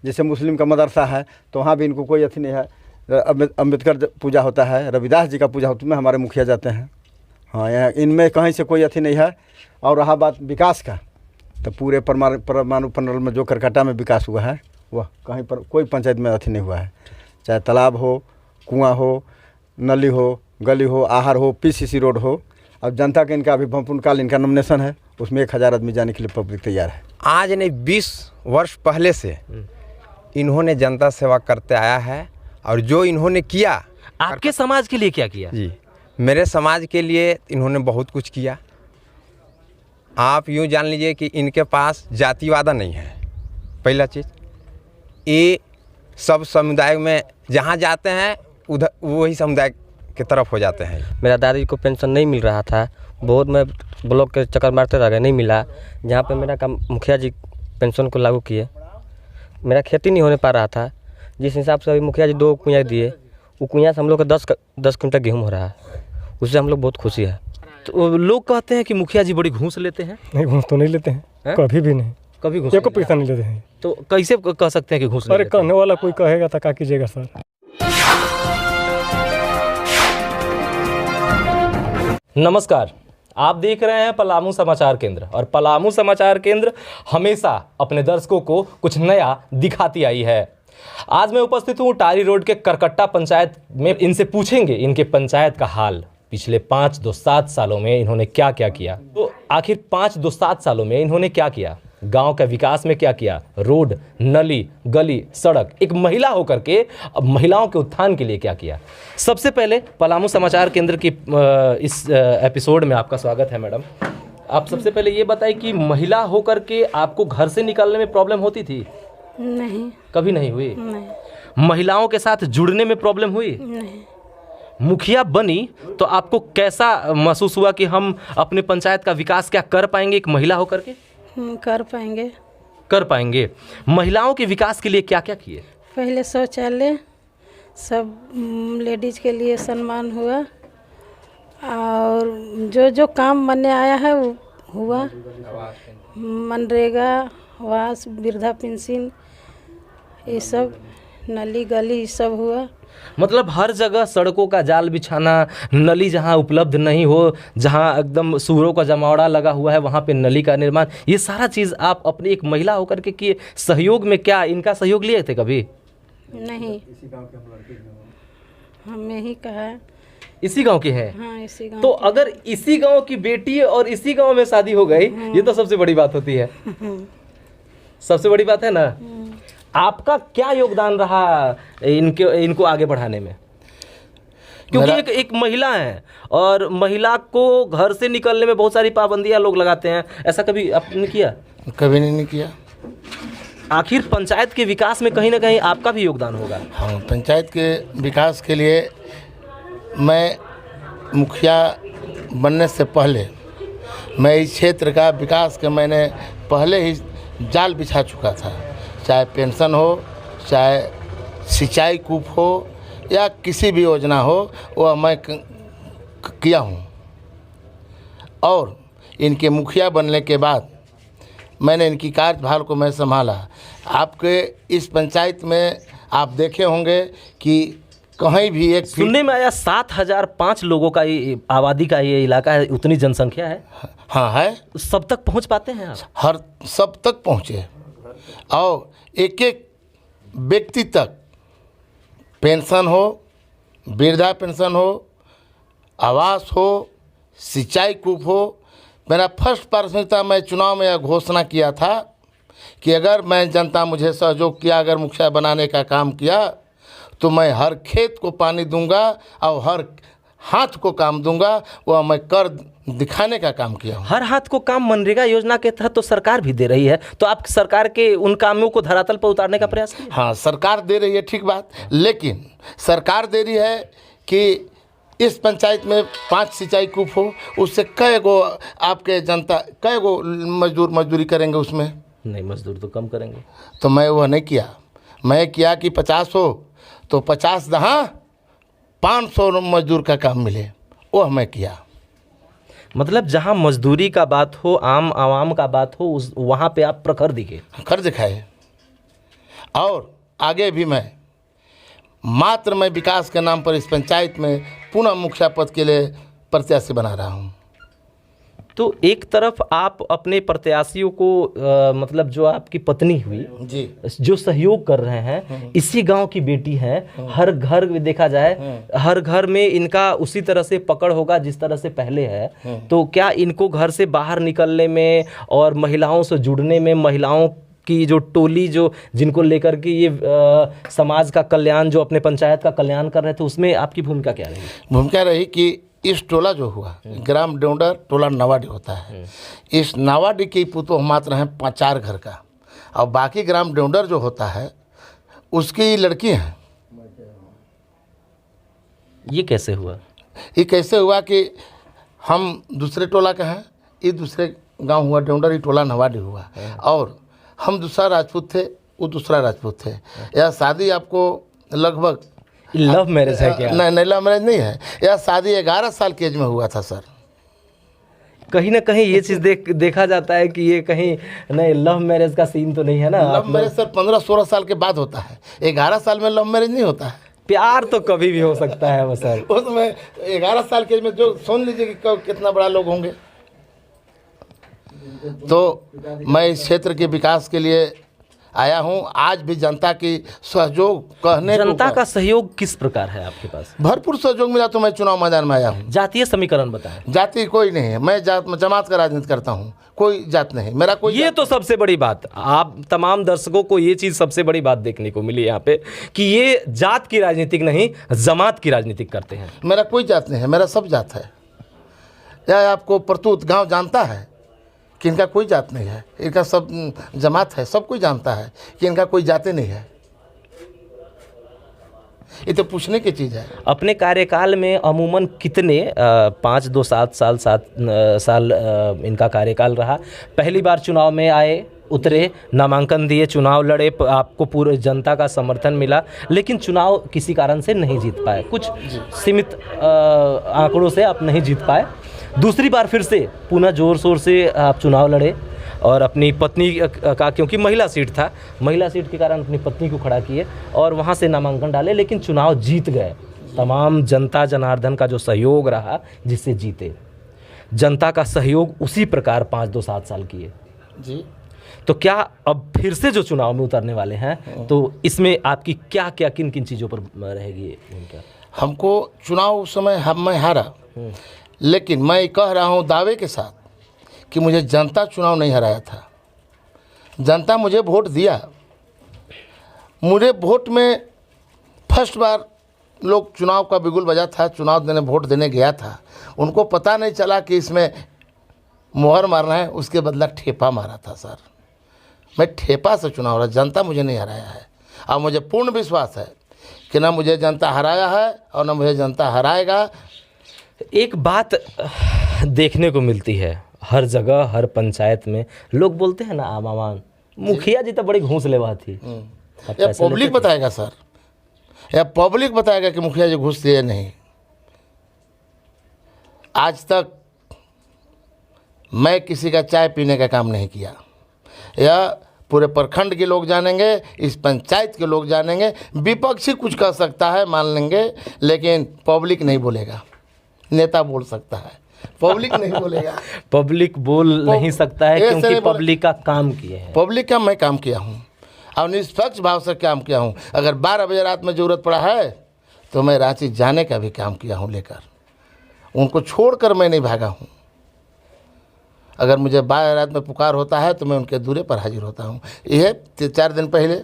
जैसे मुस्लिम का मदरसा है तो वहाँ भी इनको कोई अथी नहीं है। अम्बेडकर पूजा होता है, रविदास जी का पूजा होता है, में हमारे मुखिया जाते हैं। हाँ, यहाँ इनमें कहीं से कोई अथी नहीं है। और रहा बात विकास का, तो पूरे परमाणु पंडल में जो करकट्टा में विकास हुआ है वह कहीं पर कोई पंचायत में अथी नहीं हुआ है। चाहे तालाब हो, कुआं हो, नली हो, गली हो, आहर हो, पीसीसी रोड हो। अब जनता के इनका अभी भंपूर्णकाल इनका नॉमिनेशन है, उसमें 1000 आदमी जाने के लिए पब्लिक तैयार है। आज नहीं 20 वर्ष पहले से इन्होंने जनता सेवा करते आया है। और जो इन्होंने किया, आपके समाज के लिए क्या किया? जी, मेरे समाज के लिए इन्होंने बहुत कुछ किया। आप यूँ जान लीजिए कि इनके पास जातिवाद नहीं है। पहला चीज़, ये सब समुदाय में जहाँ जाते हैं उधर वही समुदाय की तरफ हो जाते हैं। मेरा दादी को पेंशन नहीं मिल रहा था, बहुत मैं ब्लॉक के चक्कर मारते रह गए, नहीं मिला। जहाँ पे मेरा काम मुखिया जी पेंशन को लागू किए, मेरा खेती नहीं होने पा रहा था। जिस हिसाब से अभी मुखिया जी 2 कुइयाँ दिए, वो कुइयाँ से हम लोग का 10 क्विंटल गेहूँ हो रहा है। उससे हम लोग बहुत खुशी है। तो लोग कहते हैं कि मुखिया जी बड़ी घूस लेते हैं। नहीं, घूस तो नहीं लेते हैं, कभी भी नहीं, कभी घूस एक पैसा नहीं लेते हैं। तो कैसे कह सकते हैं कि घूस? अरे कहने वाला कोई कहेगा तो क्या कीजिएगा सर। नमस्कार, आप देख रहे हैं पलामू समाचार केंद्र। और पलामू समाचार केंद्र हमेशा अपने दर्शकों को कुछ नया दिखाती आई है। आज मैं उपस्थित हूँ टारी रोड के करकट्टा पंचायत में। इनसे पूछेंगे इनके पंचायत का हाल। पिछले 5-7 सालों में इन्होंने क्या क्या किया। तो आखिर 5-7 सालों में इन्होंने क्या किया, गांव के विकास में क्या किया, रोड, नली, गली, सड़क, एक महिला होकर के अब महिलाओं के उत्थान के लिए क्या किया। सबसे पहले पलामू समाचार केंद्र की इस एपिसोड में आपका स्वागत है मैडम। आप सबसे पहले ये बताइए कि महिला होकर के आपको घर से निकलने में प्रॉब्लम होती थी? नहीं, कभी नहीं हुई? नहीं। महिलाओं के साथ जुड़ने में प्रॉब्लम हुई? नहीं। मुखिया बनी तो आपको कैसा महसूस हुआ कि हम अपने पंचायत का विकास क्या कर पाएंगे एक महिला होकर के? कर पाएंगे। कर पाएंगे। महिलाओं के विकास के लिए क्या क्या किए? पहले शौचालय, सब लेडीज के लिए सम्मान हुआ, और जो जो काम बनने आया है वो हुआ। मनरेगा, आवास, वृद्धा पेंशन, ये सब, नली गली सब हुआ। मतलब हर जगह सड़कों का जाल बिछाना, नली जहां उपलब्ध नहीं हो, जहां एकदम सूरों का जमावड़ा लगा हुआ है वहां पे नली का निर्माण, ये सारा चीज़ आप अपनी एक महिला होकर के किए। सहयोग में क्या इनका सहयोग लिए थे कभी? नहीं, हमें ही कहा। इसी गांव के हैं? हाँ, इसी गांव। तो अगर इसी गांव की बेटी है और इसी गांव में शादी हो गई, ये तो सबसे बड़ी बात होती है। सबसे बड़ी बात है ना। आपका क्या योगदान रहा इनको आगे बढ़ाने में? क्योंकि एक महिला है और महिला को घर से निकलने में बहुत सारी पाबंदियां लोग लगाते हैं। ऐसा कभी आपने किया? कभी नहीं किया। आखिर पंचायत के विकास में कहीं ना कहीं आपका भी योगदान होगा। हाँ, पंचायत के विकास के लिए मैं मुखिया बनने से पहले मैं इस क्षेत्र का विकास के मैंने पहले ही जाल बिछा चुका था। चाहे पेंशन हो, चाहे सिंचाई कूप हो, या किसी भी योजना हो, वह मैं किया हूँ। और इनके मुखिया बनने के बाद मैंने इनकी कार्यभार को मैं संभाला। आपके इस पंचायत में आप देखे होंगे कि कहीं भी एक सुनने में आया 7005 लोगों का ये आबादी का ये इलाका है, उतनी जनसंख्या है। हाँ है। सब तक पहुंच पाते हैं आप? हर सब तक पहुँचे, और एक एक व्यक्ति तक पेंशन हो, वृद्धा पेंशन हो, आवास हो, सिंचाई कूप हो। मेरा फर्स्ट प्राथमिकता मैं चुनाव में यह घोषणा किया था कि अगर मैं जनता मुझे सहयोग किया, अगर मुखिया बनाने का काम किया, तो मैं हर खेत को पानी दूंगा और हर हाथ को काम दूंगा। वह मैं कर दिखाने का काम किया हूँ। हर हाथ को काम मनरेगा योजना के तहत तो सरकार भी दे रही है, तो आप सरकार के उन कामों को धरातल पर उतारने का प्रयास किए? हाँ, सरकार दे रही है, ठीक बात, लेकिन सरकार दे रही है कि इस पंचायत में 5 सिंचाई कूप हो, उससे कई गो आपके जनता कई गो मजदूरी करेंगे उसमें? नहीं, मजदूर तो कम करेंगे। तो मैं वह नहीं किया। मैं किया कि 50 हो तो 50 दहाँ 500 मजदूर का काम मिले, वह मैं किया। मतलब जहां मजदूरी का बात हो, आम आवाम का बात हो, उस वहाँ पे आप प्रखर दिखे, कर दिखाए। और आगे भी मैं विकास के नाम पर इस पंचायत में पुनः मुखिया पद के लिए प्रत्याशी बना रहा हूँ। तो एक तरफ आप अपने प्रत्याशियों को मतलब जो आपकी पत्नी हुई जी, जो सहयोग कर रहे हैं, इसी गांव की बेटी हैं, हर घर में देखा जाए हर घर में इनका उसी तरह से पकड़ होगा जिस तरह से पहले है। तो क्या इनको घर से बाहर निकलने में और महिलाओं से जुड़ने में, महिलाओं की जो टोली जो जिनको लेकर के ये समाज का कल्याण, जो अपने पंचायत का कल्याण कर रहे थे, उसमें आपकी भूमिका क्या रही? भूमिका रही कि इस टोला जो हुआ ग्राम डेउंडर टोला नवाडी होता है, इस नवाडी के पुतोह मात्र हैं 4 घर का, और बाकी ग्राम डेउंडर जो होता है उसकी लड़की हैं। ये कैसे हुआ? ये कैसे हुआ कि हम दूसरे टोला के हैं, ये दूसरे गांव हुआ डेउंडर, ये टोला नवाडी हुआ, और हम दूसरा राजपूत थे, वो दूसरा राजपूत थे। यह शादी आपको लगभग लव मैरिज है क्या? नहीं, लव मैरिज नहीं है। यह शादी 11 साल की एज में हुआ था सर। कहीं ना कहीं ये चीज़ देखा जाता है कि ये कहीं नहीं, लव मैरिज का सीन तो नहीं है ना? लव मैरिज सर 15-16 साल के बाद होता है, 11 साल में लव मैरिज नहीं होता है। प्यार तो कभी भी हो सकता है वो सर। उसमें 11 साल के एज में जो सुन लीजिए कि कितना बड़ा लोग होंगे। तो मैं इस क्षेत्र के विकास के लिए आया हूं। आज भी जनता की सहयोग कहने को जनता का सहयोग किस प्रकार है आपके पास? भरपूर सहयोग मिला तो मैं चुनाव मैदान में आया हूं। जातीय समीकरण बताएं। जाति कोई नहीं है, मैं जमात का राजनीति करता हूं, कोई जात नहीं मेरा कोई। ये तो सबसे बड़ी बात, आप तमाम दर्शकों को ये चीज़ सबसे बड़ी बात देखने को मिली यहाँ पे कि ये जात की राजनीतिक नहीं, जमात की राजनीतिक करते हैं। मेरा कोई जात नहीं है, मेरा सब जात है। यह आपको परतूत गाँव जानता है कि इनका कोई जात नहीं है, इनका सब जमात है। सब कोई जानता है कि इनका कोई जाते नहीं है। ये तो पूछने की चीज़ है। अपने कार्यकाल में अमूमन कितने 5, 2, 7 साल इनका कार्यकाल रहा। पहली बार चुनाव में आए, उतरे, नामांकन दिए, चुनाव लड़े, आपको पूरे जनता का समर्थन मिला, लेकिन चुनाव किसी कारण से नहीं जीत पाए। कुछ सीमित आंकड़ों से आप नहीं जीत पाए। दूसरी बार फिर से पुनः जोर शोर से आप चुनाव लड़े और अपनी पत्नी का, क्योंकि महिला सीट था, महिला सीट के कारण अपनी पत्नी को खड़ा किए और वहाँ से नामांकन डाले, लेकिन चुनाव जीत गए। तमाम जनता जनार्दन का जो सहयोग रहा जिससे जीते, जनता का सहयोग उसी प्रकार 5, 2, 7 साल किए जी। तो क्या अब फिर से जो चुनाव में उतरने वाले हैं, तो इसमें आपकी क्या क्या किन किन चीज़ों पर रहेगी उनका? हमको चुनाव उस समय मैं हारा, लेकिन मैं कह रहा हूँ दावे के साथ कि मुझे जनता चुनाव नहीं हराया था। जनता मुझे वोट दिया। मुझे वोट में फर्स्ट बार लोग चुनाव का बिगुल बजा था, चुनाव देने वोट देने गया था, उनको पता नहीं चला कि इसमें मोहर मारना है, उसके बदला ठेपा मारा था सर। मैं ठेपा से चुनाव रहा, जनता मुझे नहीं हराया है। और मुझे पूर्ण विश्वास है कि ना मुझे जनता हराया है और ना मुझे जनता हराएगा। एक बात देखने को मिलती है हर जगह, हर पंचायत में लोग बोलते हैं ना, आमान मुखिया जी तो बड़ी घूस लेवा थी। यह पब्लिक बताएगा सर, यह पब्लिक बताएगा कि मुखिया जी घूस दिए नहीं। आज तक मैं किसी का चाय पीने का काम नहीं किया। यह पूरे प्रखंड के लोग जानेंगे, इस पंचायत के लोग जानेंगे। विपक्षी कुछ कह सकता है, मान लेंगे, लेकिन पब्लिक नहीं बोलेगा। नेता बोल सकता है, पब्लिक नहीं बोलेगा। पब्लिक बोल नहीं सकता है क्योंकि पब्लिक का काम किए हैं। पब्लिक का मैं काम किया हूँ और निष्पक्ष भाव से काम किया हूँ। अगर 12 बजे रात में ज़रूरत पड़ा है तो मैं रांची जाने का भी काम किया हूँ लेकर। उनको छोड़कर मैं नहीं भागा हूँ। अगर मुझे 12 रात में पुकार होता है तो मैं उनके दूरे पर हाजिर होता हूँ। यह 4 दिन पहले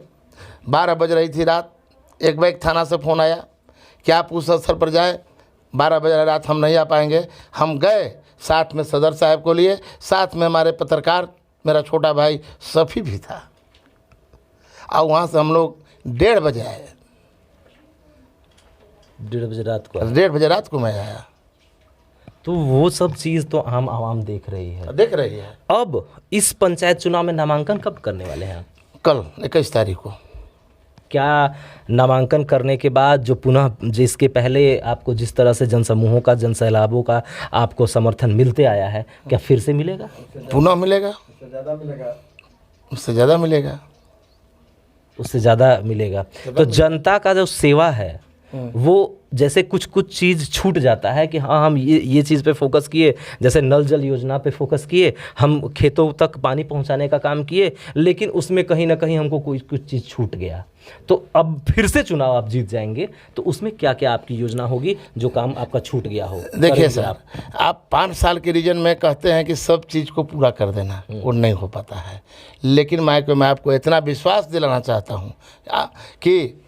12 बज रही थी रात, एक बैग थाना से फ़ोन आया कि आप उस स्थल पर जाएं, 12 बजे रात हम नहीं आ पाएंगे। हम गए, साथ में सदर साहब को लिए, साथ में हमारे पत्रकार, मेरा छोटा भाई सफ़ी भी था, और वहाँ से हम लोग 1:30 बजे आए। 1:30 बजे रात को? 1:30 बजे रात को मैं आया। तो वो सब चीज़ तो आम आवाम देख रही है, देख रही है। अब इस पंचायत चुनाव में नामांकन कब करने वाले हैं? कल 21 तारीख को। क्या नामांकन करने के बाद जो पुनः जिसके पहले आपको जिस तरह से जनसमूहों का, जनसैलाबों का आपको समर्थन मिलते आया है, क्या फिर से मिलेगा? पुनः मिलेगा, उससे ज़्यादा मिलेगा। उससे ज़्यादा मिलेगा। तो जनता का जो सेवा है वो जैसे कुछ कुछ चीज़ छूट जाता है कि हाँ हम ये चीज़ पे फोकस किए, जैसे नल जल योजना पे फोकस किए, हम खेतों तक पानी पहुंचाने का काम किए, लेकिन उसमें कहीं ना कहीं हमको कोई कुछ चीज़ छूट गया। तो अब फिर से चुनाव आप जीत जाएंगे तो उसमें क्या क्या आपकी योजना होगी जो काम आपका छूट गया हो? देखिए सर, आप 5 साल के रीजन में कहते हैं कि सब चीज़ को पूरा कर देना, वो नहीं हो पाता है। लेकिन मैं आपको इतना विश्वास दिलाना चाहता हूँ कि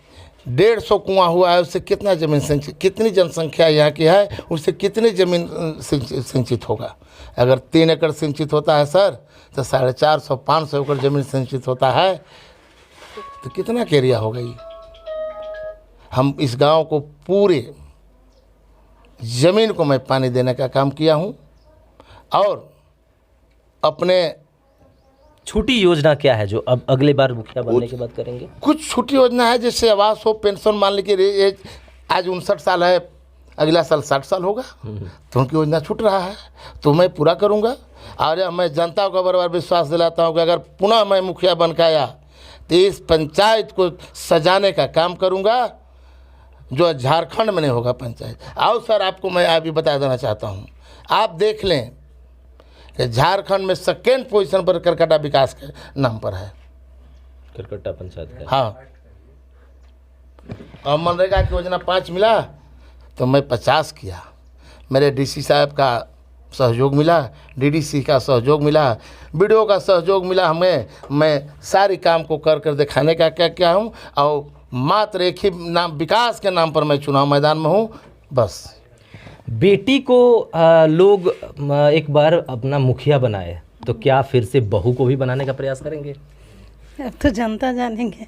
150 कुआं हुआ है, उससे कितना जमीन सिंचित, कितनी जनसंख्या यहाँ की है, उससे कितनी जमीन सिंचित होगा। अगर 3 एकड़ सिंचित होता है सर तो 450-500 एकड़ जमीन सिंचित होता है तो कितना एरिया हो गई। हम इस गांव को पूरे ज़मीन को मैं पानी देने का काम किया हूं। और अपने छोटी योजना क्या है जो अब अगले बार मुखिया बनने के बाद करेंगे? कुछ छोटी योजना है, जैसे आवास हो, पेंशन, मान लीजिए आज 59 साल है, अगला साल 60 साल होगा तो उनकी योजना छूट रहा है तो मैं पूरा करूंगा। और मैं जनता को बार बार विश्वास दिलाता हूं कि अगर पुनः मैं मुखिया बन के आया तो इस पंचायत को सजाने का काम करूंगा जो झारखंड में नहीं होगा पंचायत। आओ सर, आपको मैं अभी बता देना चाहता हूं, आप देख लें कि झारखंड में 2nd पोजीशन पर करकटा विकास के नाम पर है, करकट्टा पंचायत का। हाँ, और मनरेगा की योजना 5 मिला तो मैं 50 किया। मेरे डीसी साहब का सहयोग मिला, डीडीसी का सहयोग मिला, बीडीओ का सहयोग मिला हमें। मैं सारी काम को कर दिखाने का क्या हूँ। और मात्र एक ही नाम, विकास के नाम पर मैं चुनाव मैदान में हूँ बस। बेटी को लोग एक बार अपना मुखिया बनाए तो क्या फिर से बहू को भी बनाने का प्रयास करेंगे? अब तो जनता जानेंगे।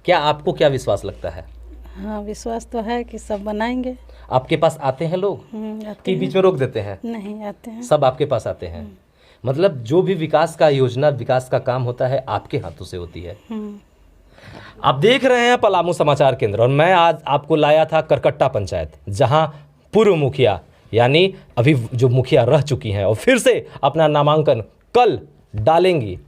क्या आपको क्या विश्वास लगता है? हाँ, विश्वास तो है कि सब बनाएंगे। आपके पास आते हैं लोग आते कि हैं। बीच में रोक देते हैं? नहीं, आते हैं। सब आपके पास आते हैं। मतलब जो भी विकास का योजना, विकास का काम होता है आपके हाथों से होती है। आप देख रहे हैं पलामू समाचार केंद्र और मैं आज आपको लाया था करकट्टा पंचायत, जहां पूर्व मुखिया यानी अभी जो मुखिया रह चुकी हैं और फिर से अपना नामांकन कल डालेंगी